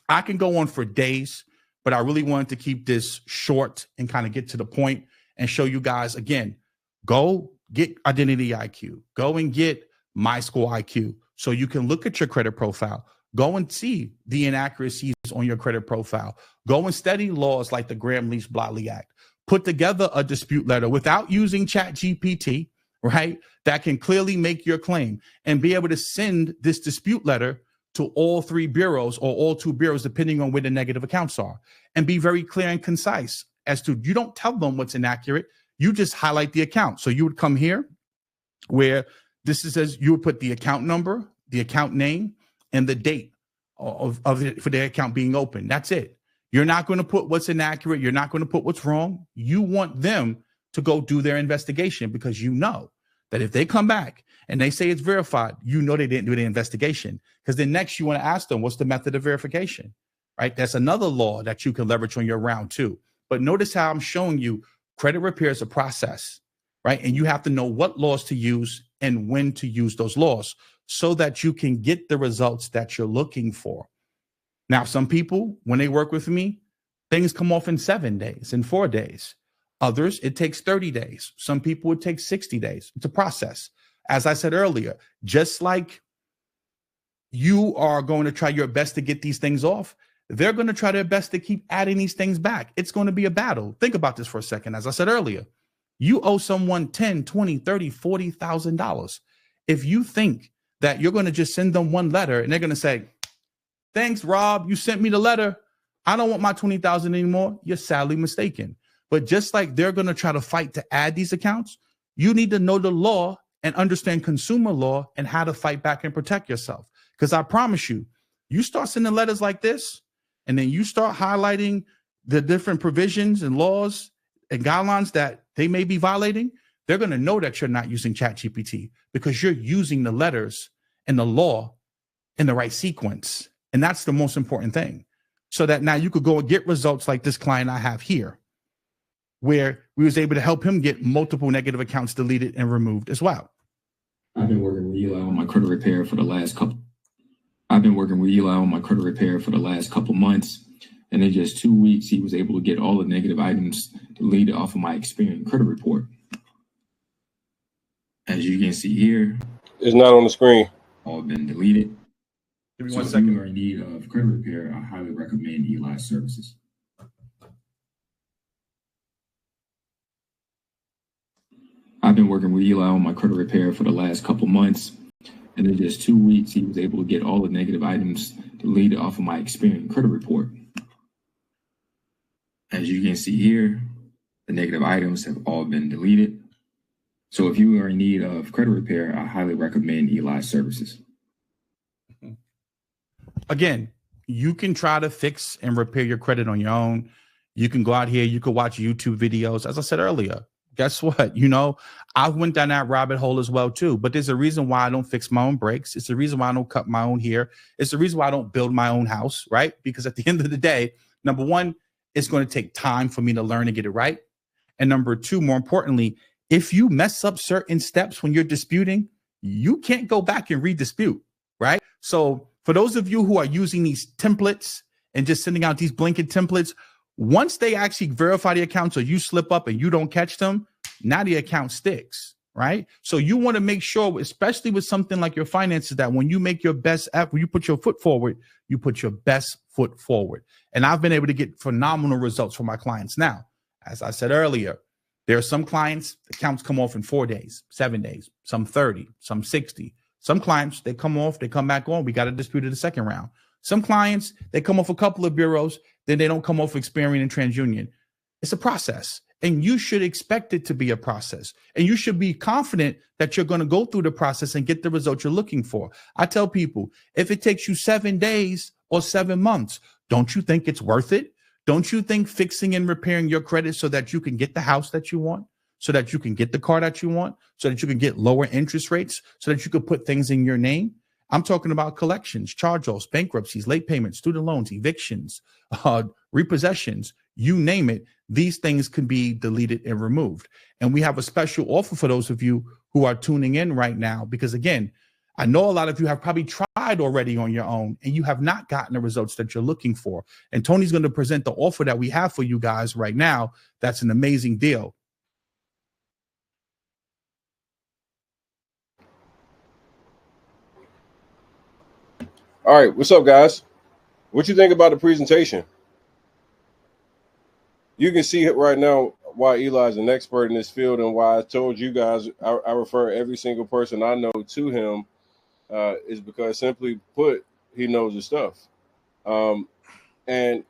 I can go on for days, but I really wanted to keep this short and kind of get to the point and show you guys, again, go get Identity IQ, go and get MySchool IQ so you can look at your credit profile, go and see the inaccuracies on your credit profile, go and study laws like the Graham-Leach-Bliley Act, put together a dispute letter without using ChatGPT, right? That can clearly make your claim and be able to send this dispute letter to all 3 bureaus or all 2 bureaus, depending on where the negative accounts are, and be very clear and concise as to, you don't tell them what's inaccurate. You just highlight the account. So you would come here where this says you would put the account number, the account name, and the date of it for the account being open. That's it. You're not going to put what's inaccurate. You're not going to put what's wrong. You want them to go do their investigation, because you know that if they come back and they say it's verified, you know they didn't do the investigation, because then next you want to ask them, what's the method of verification, right? That's another law that you can leverage on your round 2. But notice how I'm showing you credit repair is a process, right? And you have to know what laws to use and when to use those laws so that you can get the results that you're looking for. Now, some people, when they work with me, things come off in 7 days, in 4 days. Others, it takes 30 days. Some people, it takes 60 days. It's a process. As I said earlier, just like you are going to try your best to get these things off, they're going to try their best to keep adding these things back. It's going to be a battle. Think about this for a second. As I said earlier, you owe someone $10, $20, $30, $40,000. If you think that you're going to just send them one letter and they're going to say, thanks, Rob, you sent me the letter, I don't want my $20,000 anymore, you're sadly mistaken. But just like they're going to try to fight to add these accounts, you need to know the law and understand consumer law and how to fight back and protect yourself. Because I promise you, you start sending letters like this, and then you start highlighting the different provisions and laws and guidelines that they may be violating, they're going to know that you're not using ChatGPT, because you're using the letters and the law in the right sequence. And that's the most important thing. So that now you could go and get results like this client I have here, where we was able to help him get multiple negative accounts deleted and removed as well. I've been working with Eli on my credit repair for the last couple months, and in just 2 weeks, he was able to get all the negative items deleted off of my Experian credit report. As you can see here, it's not on the screen. All been deleted. Give me so 1 second. If you are in need of credit repair, I highly recommend Eli's services. I've been working with Eli on my credit repair for the last couple months, and in just 2 weeks, he was able to get all the negative items deleted off of my Experian credit report. As you can see here, the negative items have all been deleted. So if you are in need of credit repair, I highly recommend Eli's services. Again, you can try to fix and repair your credit on your own. You can go out here, you can watch YouTube videos. As I said earlier, guess what? You know, I went down that rabbit hole as well too, but there's a reason why I don't fix my own brakes. It's the reason why I don't cut my own hair. It's the reason why I don't build my own house, right? Because at the end of the day, number one, it's going to take time for me to learn and get it right. And number two, more importantly, if you mess up certain steps when you're disputing, you can't go back and redispute, right? So for those of you who are using these templates and just sending out these blanket templates, once they actually verify the accounts or you slip up and you don't catch them, now the account sticks, right? So you want to make sure, especially with something like your finances, that when you make your best effort, when you put your foot forward, you put your best foot forward. And I've been able to get phenomenal results for my clients. Now, as I said earlier, there are some clients, accounts come off in 4 days, 7 days, some 30, some 60. Some clients, they come off, they come back on. We got to dispute it the second round. Some clients, they come off a couple of bureaus, then they don't come off Experian and TransUnion. It's a process, and you should expect it to be a process. And you should be confident that you're going to go through the process and get the results you're looking for. I tell people, if it takes you 7 days or 7 months, Don't you think it's worth it? Don't you think fixing and repairing your credit so that you can get the house that you want, so that you can get the car that you want, so that you can get lower interest rates, so that you can put things in your name? I'm talking about collections, charge-offs, bankruptcies, late payments, student loans, evictions, repossessions, you name it. These things can be deleted and removed. And we have a special offer for those of you who are tuning in right now, because again, I know a lot of you have probably tried already on your own and you have not gotten the results that you're looking for. And Tony's going to present the offer that we have for you guys right now. That's an amazing deal. All right, what's up, guys? What you think about the presentation? You can see it right now why Eli's an expert in this field and why I told you guys I refer every single person I know to him is because, simply put, he knows his stuff. And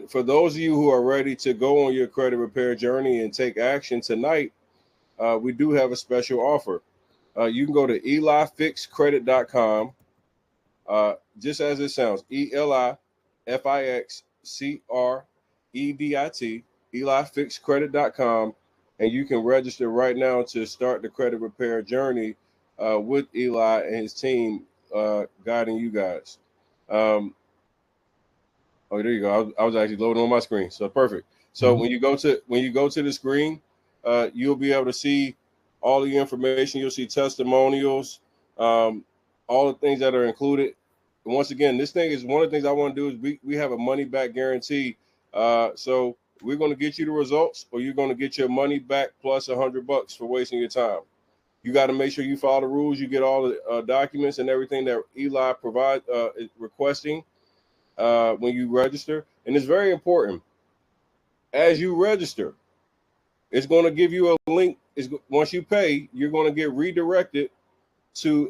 for those of you who are ready to go on your credit repair journey and take action tonight, we do have a special offer. You can go to elifixcredit.com. Just as it sounds, ELIFIXCREDIT, elifixcredit.com, and you can register right now to start the credit repair journey with Eli and his team guiding you guys. Oh, there you go. I was actually loading on my screen, so perfect. So when you go to the screen, you'll be able to see all the information. You'll see testimonials, all the things that are included. And once again, this thing is one of the things I want to do is we have a money back guarantee. So we're going to get you the results, or you're going to get your money back plus $100 for wasting your time. You got to make sure you follow the rules. You get all the documents and everything that Eli is requesting when you register. And it's very important. As you register, it's going to give you a link. Once you pay, you're going to get redirected to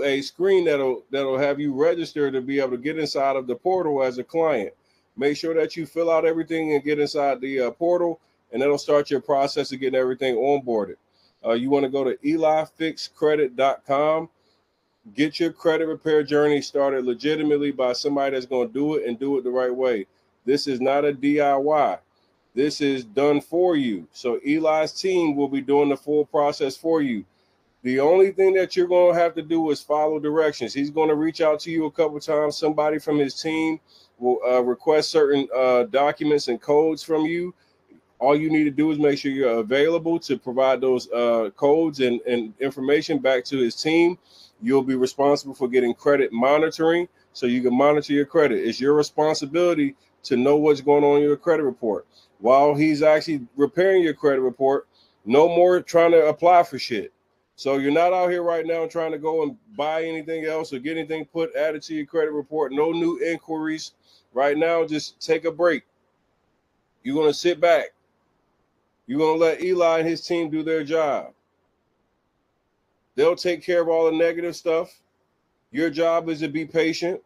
a screen that'll have you register to be able to get inside of the portal as a client. Make sure that you fill out everything and get inside the portal, and that'll start your process of getting everything onboarded. You want to go to elifixcredit.com. Get your credit repair journey started legitimately by somebody that's going to do it and do it the right way. This is not a DIY. This is done for you. So Eli's team will be doing the full process for you. The only thing that you're going to have to do is follow directions. He's going to reach out to you a couple of times. Somebody from his team will request certain documents and codes from you. All you need to do is make sure you're available to provide those codes and information back to his team. You'll be responsible for getting credit monitoring so you can monitor your credit. It's your responsibility to know what's going on in your credit report. While he's actually repairing your credit report, no more trying to apply for shit. So you're not out here right now trying to go and buy anything else or get anything added to your credit report. No new inquiries. Right now, just take a break. You're going to sit back. You're going to let Eli and his team do their job. They'll take care of all the negative stuff. Your job is to be patient.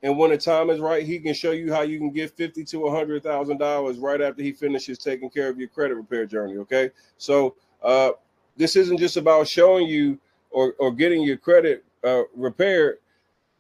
And when the time is right, he can show you how you can get $50,000 to $100,000 right after he finishes taking care of your credit repair journey. Okay. So this isn't just about showing you or getting your credit repaired.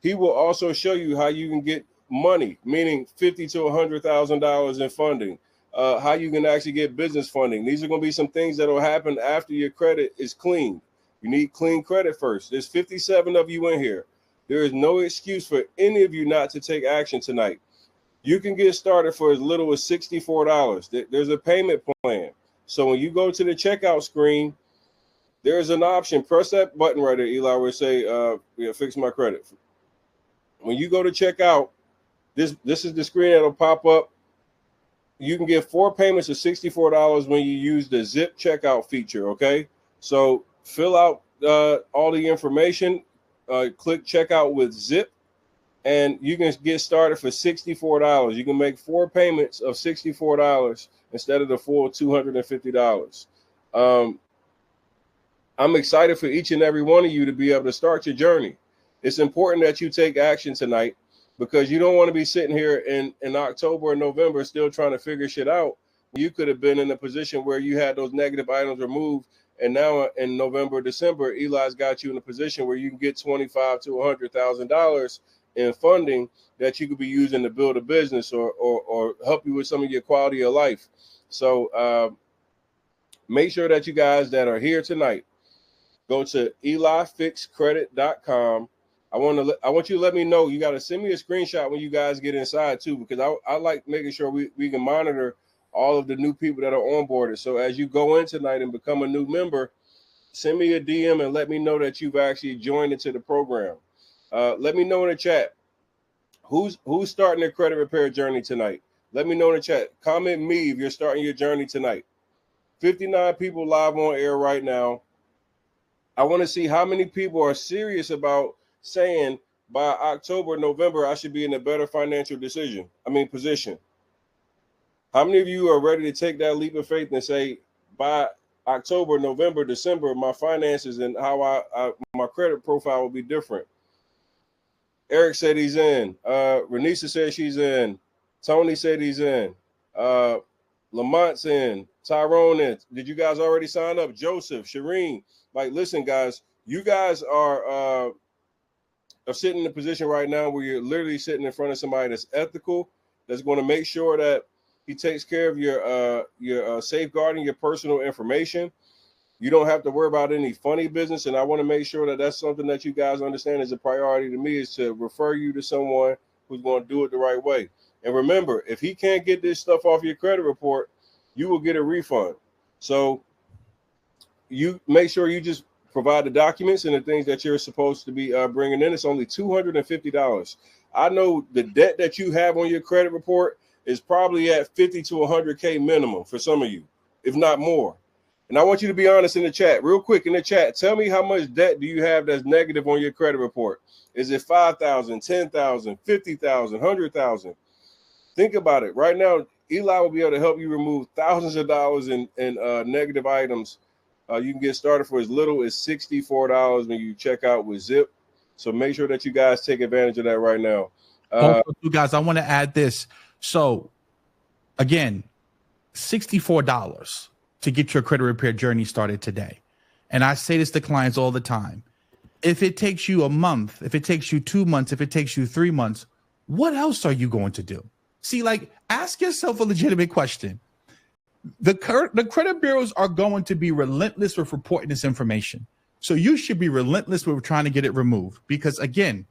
He will also show you how you can get money, meaning $50,000 to $100,000 in funding, how you can actually get business funding. These are going to be some things that will happen after your credit is clean. You need clean credit first. There's 57 of you in here. There is no excuse for any of you not to take action tonight. You can get started for as little as $64. There's a payment plan. So when you go to the checkout screen, there's an option. Press that button right there, Eli, where it say, fix my credit. When you go to checkout, this is the screen that'll pop up. You can get 4 payments of $64 when you use the zip checkout feature, okay? So fill out all the information, click checkout with zip, and you can get started for $64. You can make 4 payments of $64 instead of the full $250. I'm excited for each and every one of you to be able to start your journey. It's important that you take action tonight, because you don't want to be sitting here in October or November still trying to figure shit out. You could have been in a position where you had those negative items removed, and now in November, December, Eli's got you in a position where you can get $25,000 to $100,000 in funding that you could be using to build a business or help you with some of your quality of life. So make sure that you guys that are here tonight go to elifixcredit.com. I want you to let me know. You got to send me a screenshot when you guys get inside too, because I like making sure we can monitor all of the new people that are onboarded. So as you go in tonight and become a new member, send me a DM and let me know that you've actually joined into the program. Let me know in the chat who's starting their credit repair journey tonight. Let me know in the chat. Comment me if you're starting your journey tonight. 59 people live on air right now. I want to see how many people are serious about saying by October, November, I should be in a better financial position. How many of you are ready to take that leap of faith and say, by October, November, December, my finances and how my credit profile will be different? Eric said he's in. Renisa said she's in. Tony said he's in. Lamont's in. Tyrone in. Did you guys already sign up? Joseph, Shireen. Like, listen, guys, you guys are sitting in a position right now where you're literally sitting in front of somebody that's ethical, that's going to make sure that he takes care of your safeguarding your personal information. You don't have to worry about any funny business. And I want to make sure that that's something that you guys understand is a priority to me, is to refer you to someone who's going to do it the right way. And remember, if he can't get this stuff off your credit report, you will get a refund. So you make sure you just provide the documents and the things that you're supposed to be bringing in. It's only $250. I know the debt that you have on your credit report is probably at 50 to 100K minimum for some of you, if not more. And I want you to be honest in the chat, real quick in the chat. Tell me how much debt do you have that's negative on your credit report? Is it 5,000, 10,000, 50,000, 100,000? Think about it. Right now, Eli will be able to help you remove thousands of dollars in negative items. You can get started for as little as $64 when you check out with Zip. So make sure that you guys take advantage of that right now. Also, you guys, I want to add this. So, again, $64 to get your credit repair journey started today. And I say this to clients all the time. If it takes you a month, if it takes you 2 months, if it takes you 3 months, what else are you going to do? See, like, ask yourself a legitimate question. The credit bureaus are going to be relentless with reporting this information. So you should be relentless with trying to get it removed. Because, again,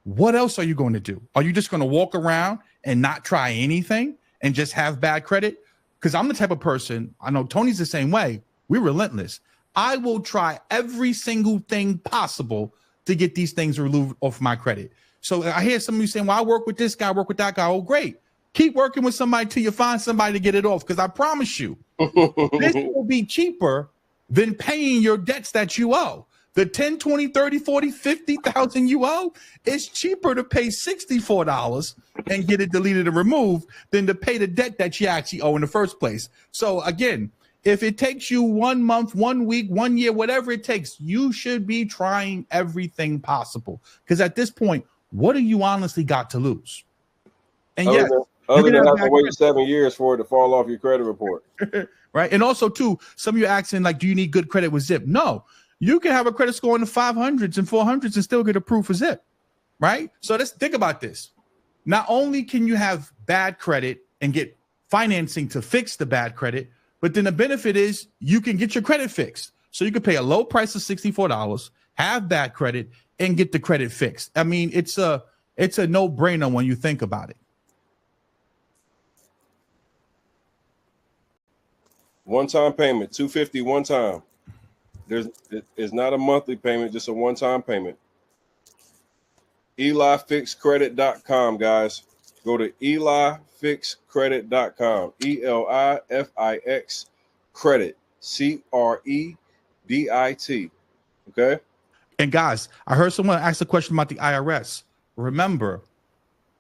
what else are you going to do? Are you just going to walk around and not try anything and just have bad credit? Because I'm the type of person, I know Tony's the same way. We're relentless. I will try every single thing possible to get these things removed off my credit. So I hear some of you saying, well, I work with this guy, I work with that guy. Oh, great. Keep working with somebody till you find somebody to get it off. Because I promise you, this will be cheaper than paying your debts that you owe. The 10, 20, 30, 40, 50,000 you owe, it's cheaper to pay $64 and get it deleted and removed than to pay the debt that you actually owe in the first place. So again, if it takes you 1 month, 1 week, 1 year, whatever it takes, you should be trying everything possible. Because at this point, what do you honestly got to lose? And other than having to wait 7 years for it to fall off your credit report. Right. And also, too, some of you are asking, like, do you need good credit with Zip? No. You can have a credit score in the 500s and 400s and still get approved for Zip, right? So let's think about this. Not only can you have bad credit and get financing to fix the bad credit, but then the benefit is you can get your credit fixed. So you can pay a low price of $64, have bad credit, and get the credit fixed. I mean, it's a no-brainer when you think about it. One-time payment, $250 one time. It's not a monthly payment, just a one-time payment. elifixcredit.com, guys. Go to elifixcredit.com. ELIFIX credit. CREDIT. Okay. And guys, I heard someone ask a question about the IRS. Remember,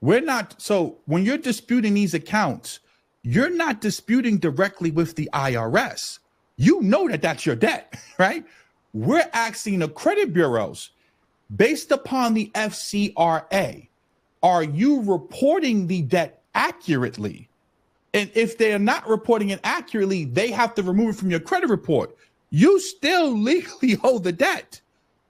we're not. So when you're disputing these accounts, you're not disputing directly with the IRS. You know that that's your debt, right? We're asking the credit bureaus, based upon the FCRA, are you reporting the debt accurately? And if they are not reporting it accurately, they have to remove it from your credit report. You still legally owe the debt,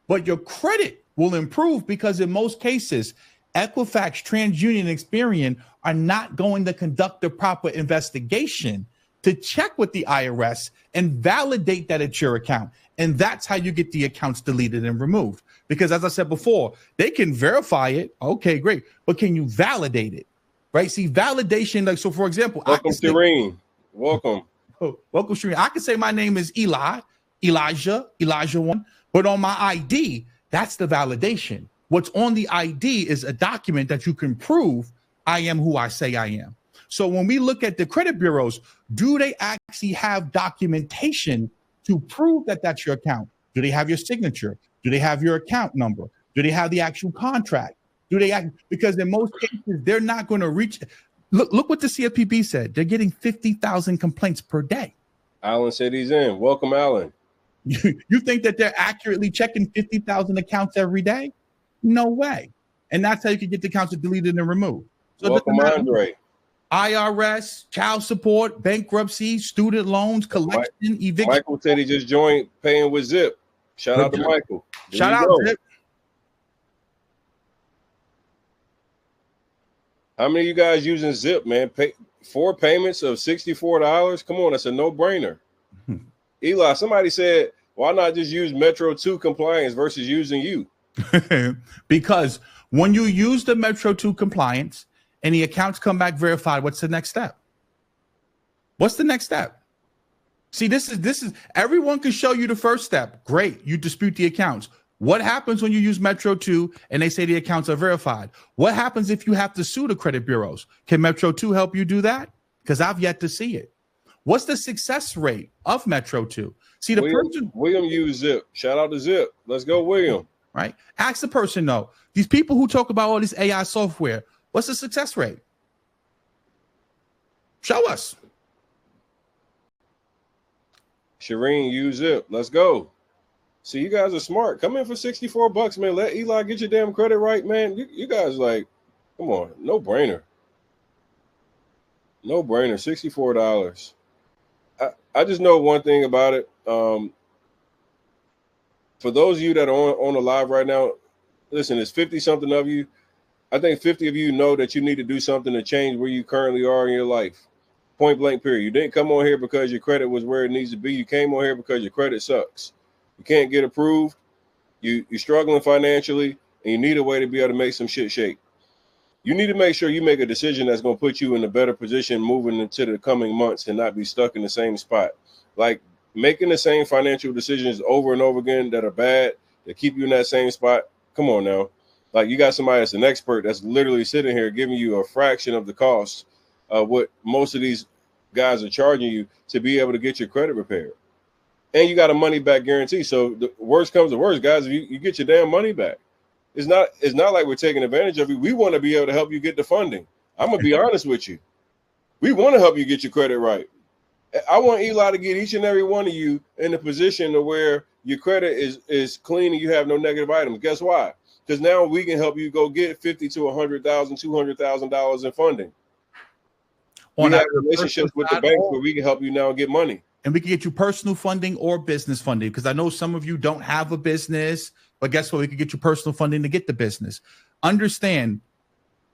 but your credit will improve because in most cases, Equifax, TransUnion, and Experian are not going to conduct the proper investigation to check with the IRS and validate that it's your account. And that's how you get the accounts deleted and removed. Because as I said before, they can verify it. Okay, great. But can you validate it? Right? See, validation, like, so for example, welcome, Shireen. Welcome. Welcome, Shireen. I can say my name is Elijah one, but on my ID, that's the validation. What's on the ID is a document that you can prove I am who I say I am. So when we look at the credit bureaus, do they actually have documentation to prove that that's your account? Do they have your signature? Do they have your account number? Do they have the actual contract? Do they act? Because in most cases, they're not going to reach. Look what the CFPB said. They're getting 50,000 complaints per day. Alan said he's in. Welcome, Alan. You think that they're accurately checking 50,000 accounts every day? No way. And that's how you can get the accounts deleted and removed. So welcome, Andre. IRS, child support, bankruptcy, student loans, collection, eviction. Michael said he just joined paying with Zip. Shout out to Michael. Shout out, Zip. How many of you guys using Zip, man? 4 payments of $64? Come on, that's a no-brainer. Eli, somebody said, why not just use Metro 2 compliance versus using you? Because when you use the Metro 2 compliance and the accounts come back verified, what's the next step? What's the next step? See, this is everyone can show you the first step. Great. You dispute the accounts. What happens when you use Metro 2 and they say the accounts are verified? What happens if you have to sue the credit bureaus? Can Metro 2 help you do that? Because I've yet to see it. What's the success rate of Metro 2? See, William used Zip. Shout out to Zip. Let's go, William. Right? Ask the person, though. These people who talk about all this AI software, what's the success rate? Show us. Shireen, use Zip. Let's go. See, you guys are smart. Come in for $64, man. Let Eli get your damn credit right, man. You guys like, come on, no brainer. No brainer. $64. I just know one thing about it. For those of you that are on the live right now, listen, it's 50 something of you. I think 50 of you know that you need to do something to change where you currently are in your life. Point blank, period. You didn't come on here because your credit was where it needs to be. You came on here because your credit sucks. You can't get approved. You're struggling financially, and you need a way to be able to make some shit shake. You need to make sure you make a decision that's going to put you in a better position moving into the coming months and not be stuck in the same spot. Like making the same financial decisions over and over again that are bad, that keep you in that same spot. Come on now. Like you got somebody that's an expert that's literally sitting here giving you a fraction of the cost of what most of these guys are charging you to be able to get your credit repaired. And you got a money back guarantee. So the worst comes to worst, guys, if you get your damn money back. It's not like we're taking advantage of you. We want to be able to help you get the funding. I'm going to be honest with you. We want to help you get your credit right. I want Eli to get each and every one of you in a position to where your credit is clean and you have no negative items. Guess why? Because now we can help you go get $50,000 to $100,000, $200,000 in funding. We have relationships with the banks where we can help you now get money. And we can get you personal funding or business funding, because I know some of you don't have a business, but guess what? We can get you personal funding to get the business. Understand,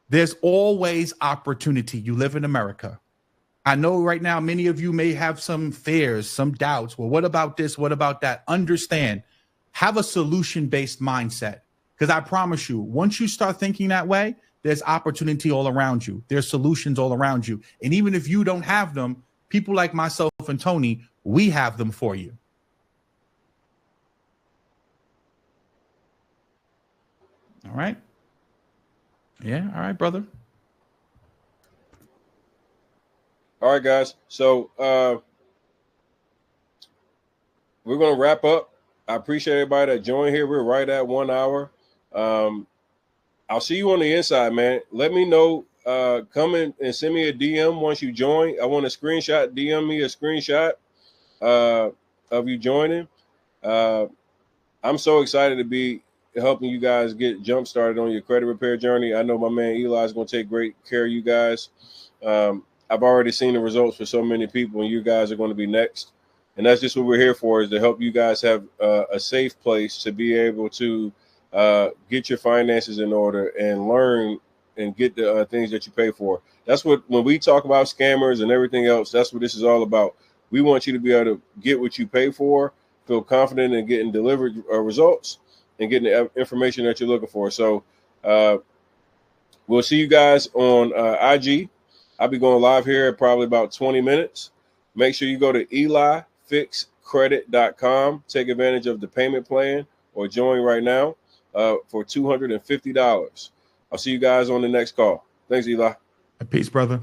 there's always opportunity. You live in America. I know right now many of you may have some fears, some doubts. Well, what about this? What about that? Understand, have a solution-based mindset, because I promise you, once you start thinking that way, there's opportunity all around you. There's solutions all around you. And even if you don't have them, people like myself and Tony, we have them for you. All right. Yeah. All right, brother. All right, guys. So we're going to wrap up. I appreciate everybody that joined here. We're right at 1 hour. I'll see you on the inside, man. Let me know. Come in and send me a DM once you join. I want a screenshot. DM me a screenshot of you joining. I'm so excited to be helping you guys get jump started on your credit repair journey. I know my man Eli is going to take great care of you guys. I've already seen the results for so many people, and you guys are going to be next. And that's just what we're here for, is to help you guys have a safe place to be able to get your finances in order and learn and get the things that you pay for. That's what, when we talk about scammers and everything else, that's what this is all about. We want you to be able to get what you pay for, feel confident in getting delivered results and getting the information that you're looking for. So we'll see you guys on IG. I'll be going live here at probably about 20 minutes. Make sure you go to elifixcredit.com. Take advantage of the payment plan or join right now for $250. I'll see you guys on the next call. Thanks, Eli. Peace, brother.